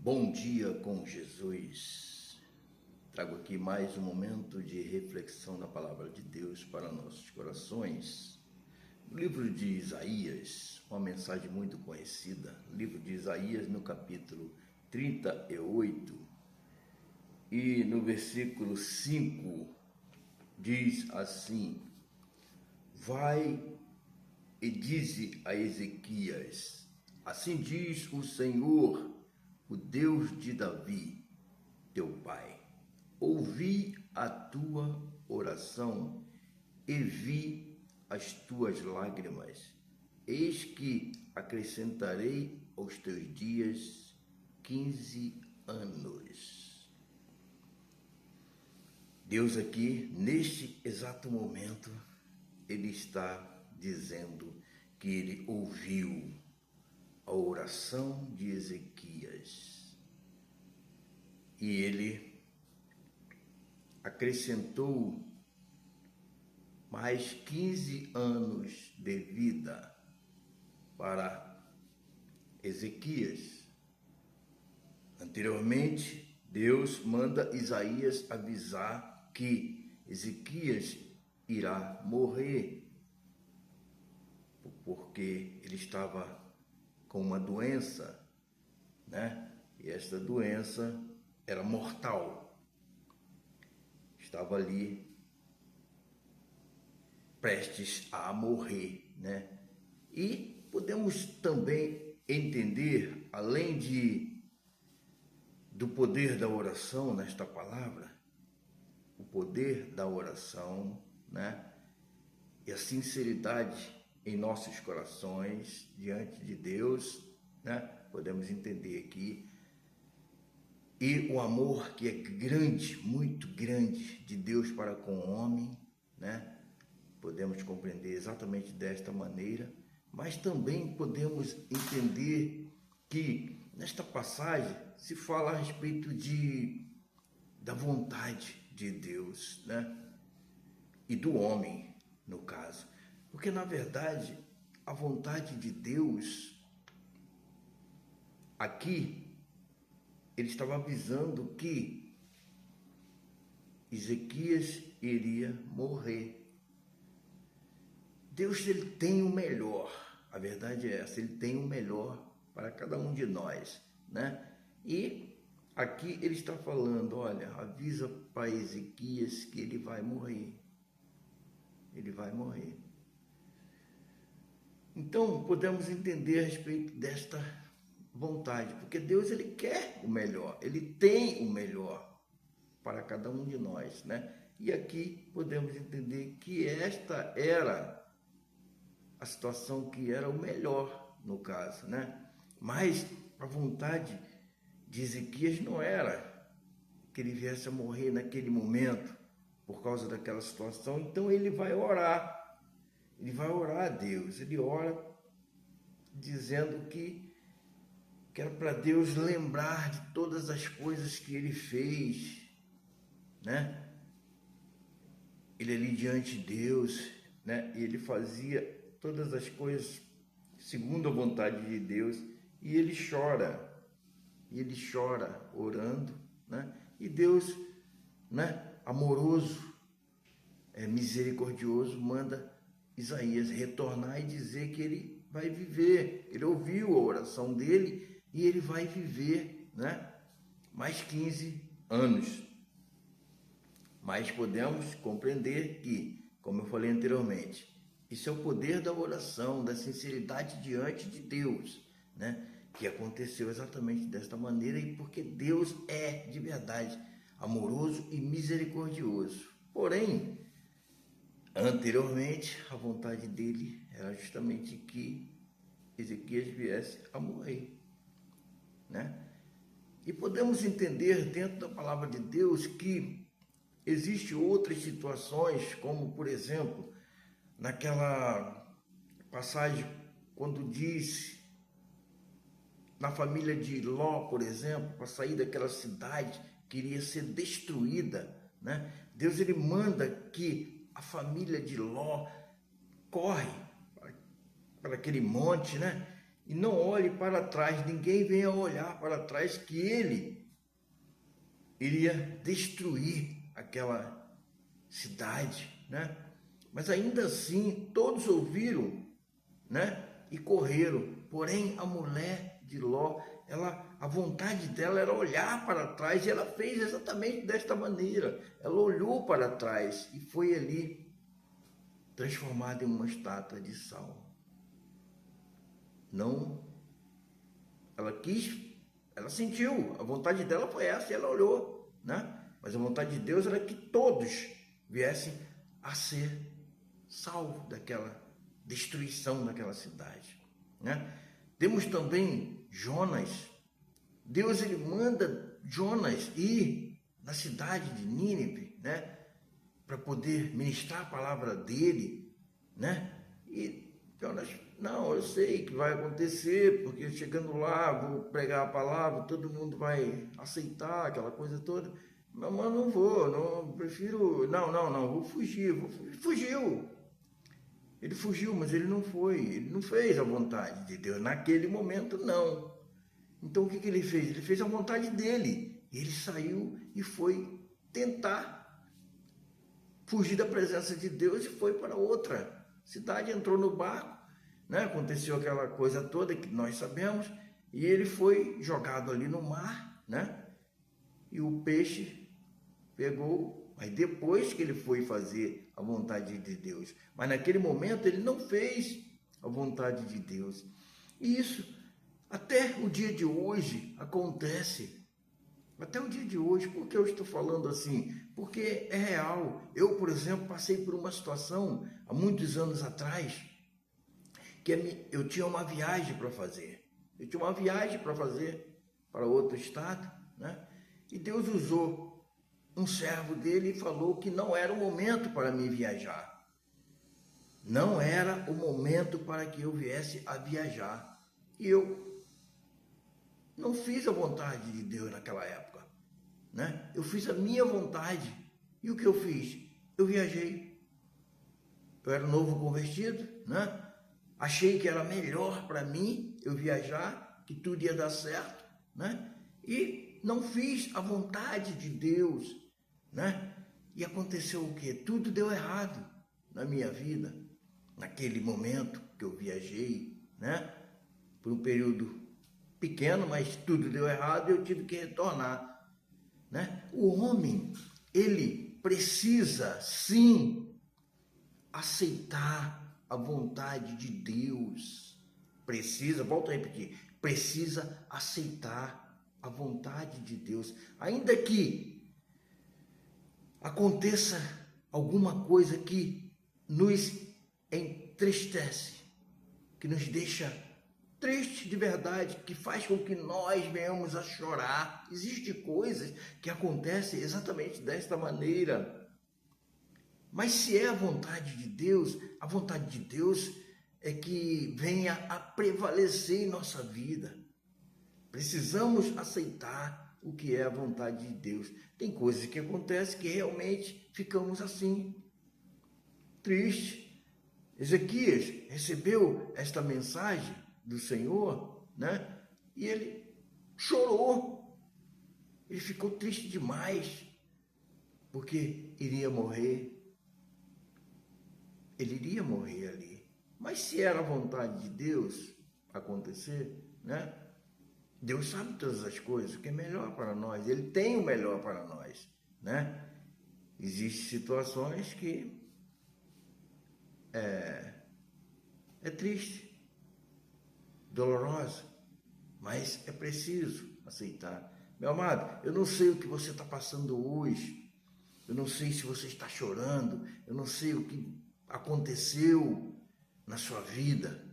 Bom dia com Jesus. Trago aqui mais um momento de reflexão na palavra de Deus para nossos corações. No livro de Isaías, uma mensagem muito conhecida, livro de Isaías no capítulo 38 e no versículo 5 diz assim: Vai e dize a Ezequias, assim diz o Senhor, o Deus de Davi, teu pai, ouvi a tua oração e vi as tuas lágrimas. Eis que acrescentarei aos teus dias 15 anos. Deus aqui, neste exato momento, Ele está dizendo que Ele ouviu a oração de Ezequias e Ele acrescentou mais 15 anos de vida para Ezequias. Anteriormente, Deus manda Isaías avisar que Ezequias irá morrer, porque ele estava com uma doença, né? E esta doença era mortal. Estava ali prestes a morrer, né? E podemos também entender, além do poder da oração nesta palavra, o poder da oração, né? E a sinceridade em nossos corações diante de Deus, né? Podemos entender aqui. E o amor que é grande, muito grande, de Deus para com o homem, né? Podemos compreender exatamente desta maneira, mas também podemos entender que nesta passagem se fala a respeito da vontade de Deus, né? E do homem, no caso. Porque, na verdade, a vontade de Deus, aqui, ele estava avisando que Ezequias iria morrer. Deus, ele tem o melhor, a verdade é essa, ele tem o melhor para cada um de nós, né? E aqui ele está falando, olha, avisa para Ezequias que ele vai morrer. Ele vai morrer. Então, podemos entender a respeito desta vontade, porque Deus, ele quer o melhor, ele tem o melhor para cada um de nós, né? E aqui podemos entender que esta era a situação que era o melhor, no caso, né? Mas a vontade de Ezequias não era que ele viesse a morrer naquele momento, por causa daquela situação. Então ele vai orar a Deus, ele ora dizendo que era para Deus lembrar de todas as coisas que ele fez, né? Ele ali diante de Deus, né? E ele fazia todas as coisas segundo a vontade de Deus, e ele chora orando, né? E Deus, né, amoroso, misericordioso, manda Isaías retornar e dizer que ele vai viver. Ele ouviu a oração dele e ele vai viver, né, mais 15 anos. Mas podemos compreender que, como eu falei anteriormente, isso é o poder da oração, da sinceridade diante de Deus, né? Que aconteceu exatamente desta maneira, e porque Deus é de verdade amoroso e misericordioso. Porém, anteriormente, a vontade dele era justamente que Ezequias viesse a morrer, né? E podemos entender dentro da palavra de Deus que existem outras situações, como, por exemplo, naquela passagem, quando diz na família de Ló, por exemplo, para sair daquela cidade que iria ser destruída, né? Deus, ele manda que a família de Ló corre para aquele monte, né? e não olhe para trás, ninguém venha olhar para trás, que ele iria destruir aquela cidade, né? Mas ainda assim, todos ouviram, né? E correram. Porém, a mulher de Ló, a vontade dela era olhar para trás, e ela fez exatamente desta maneira. Ela olhou para trás e foi ali transformada em uma estátua de sal. Não, ela sentiu, a vontade dela foi essa e ela olhou, né? Mas a vontade de Deus era que todos viessem a ser salvos daquela destruição daquela cidade, né? Temos também Jonas. Deus, ele manda Jonas ir na cidade de Nínive, né? Para poder ministrar a palavra dele, né? E Jonas, não, eu sei que vai acontecer, porque chegando lá, vou pregar a palavra, todo mundo vai aceitar aquela coisa toda. Mas não vou, não, prefiro, não, vou fugir. Fugiu. Ele fugiu, mas ele não foi, ele não fez a vontade de Deus. Naquele momento, não. Então, o que ele fez? Ele fez a vontade dele. Ele saiu e foi tentar fugir da presença de Deus e foi para outra cidade, entrou no barco, né? Aconteceu aquela coisa toda que nós sabemos, e ele foi jogado ali no mar, né? E o peixe pegou, mas depois que ele foi fazer a vontade de Deus. Mas naquele momento ele não fez a vontade de Deus. E isso até o dia de hoje acontece. Até o dia de hoje. Por que eu estou falando assim? Porque é real. Eu, por exemplo, passei por uma situação há muitos anos atrás, que eu tinha uma viagem para fazer. Eu tinha uma viagem para fazer para outro estado, né? E Deus usou um servo dele e falou que não era o momento para mim viajar. Não era o momento para que eu viesse a viajar. E eu não fiz a vontade de Deus naquela época, né? Eu fiz a minha vontade. E o que eu fiz? Eu viajei. Eu era novo convertido, né? Achei que era melhor para mim eu viajar, que tudo ia dar certo, né? E não fiz a vontade de Deus, né? E aconteceu o quê? Tudo deu errado na minha vida, naquele momento que eu viajei, né? Por um período pequeno, mas tudo deu errado e eu tive que retornar, né? O homem, ele precisa sim aceitar a vontade de Deus. Precisa, volto a repetir, precisa aceitar a vontade de Deus. Ainda que aconteça alguma coisa que nos entristece, que nos deixa triste de verdade, que faz com que nós venhamos a chorar. Existem coisas que acontecem exatamente desta maneira. Mas se é a vontade de Deus é que venha a prevalecer em nossa vida. Precisamos aceitar o que é a vontade de Deus. Tem coisas que acontecem que realmente ficamos assim, tristes. Ezequias recebeu esta mensagem do Senhor, né? E ele chorou. Ele ficou triste demais, porque iria morrer. Ele iria morrer ali. Mas se era a vontade de Deus acontecer, né? Deus sabe todas as coisas, o que é melhor para nós. Ele tem o melhor para nós, né? Existem situações que é triste, dolorosa, mas é preciso aceitar. Meu amado, eu não sei o que você está passando hoje, eu não sei se você está chorando, eu não sei o que aconteceu na sua vida,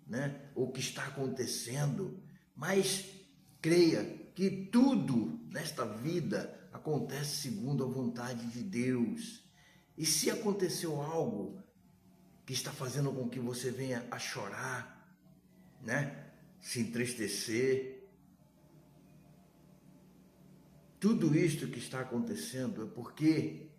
né? Ou o que está acontecendo, mas creia que tudo nesta vida acontece segundo a vontade de Deus. E se aconteceu algo que está fazendo com que você venha a chorar, né? Se entristecer, tudo isto que está acontecendo é porque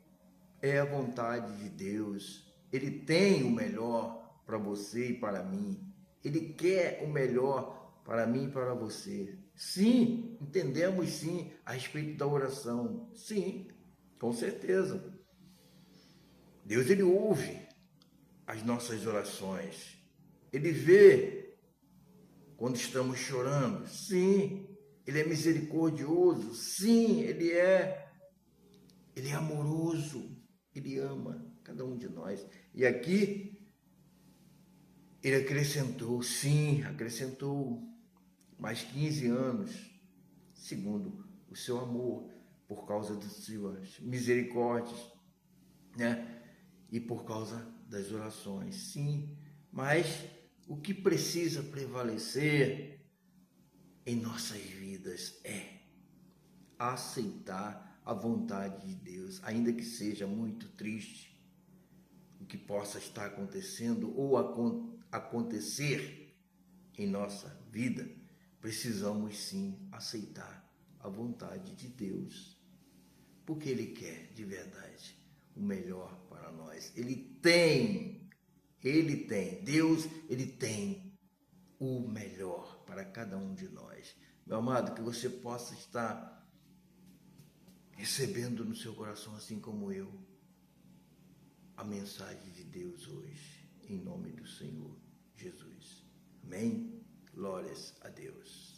é a vontade de Deus. Ele tem o melhor para você e para mim. Ele quer o melhor para mim e para você. Sim, entendemos sim a respeito da oração. Sim, com certeza. Deus, ele ouve as nossas orações. Ele vê quando estamos chorando. Sim, ele é misericordioso. Sim, ele é amoroso. Ele ama cada um de nós. E aqui ele acrescentou, sim, acrescentou mais 15 anos, segundo o seu amor, por causa das suas misericórdias, né? E por causa das orações, sim. Mas o que precisa prevalecer em nossas vidas é aceitar a vontade de Deus, ainda que seja muito triste o que possa estar acontecendo ou acontecer em nossa vida. Precisamos sim aceitar a vontade de Deus, porque Ele quer de verdade o melhor para nós. Deus, Ele tem o melhor para cada um de nós. Meu amado, que você possa estar recebendo no seu coração, assim como eu, a mensagem de Deus hoje, em nome do Senhor Jesus. Amém? Glórias a Deus.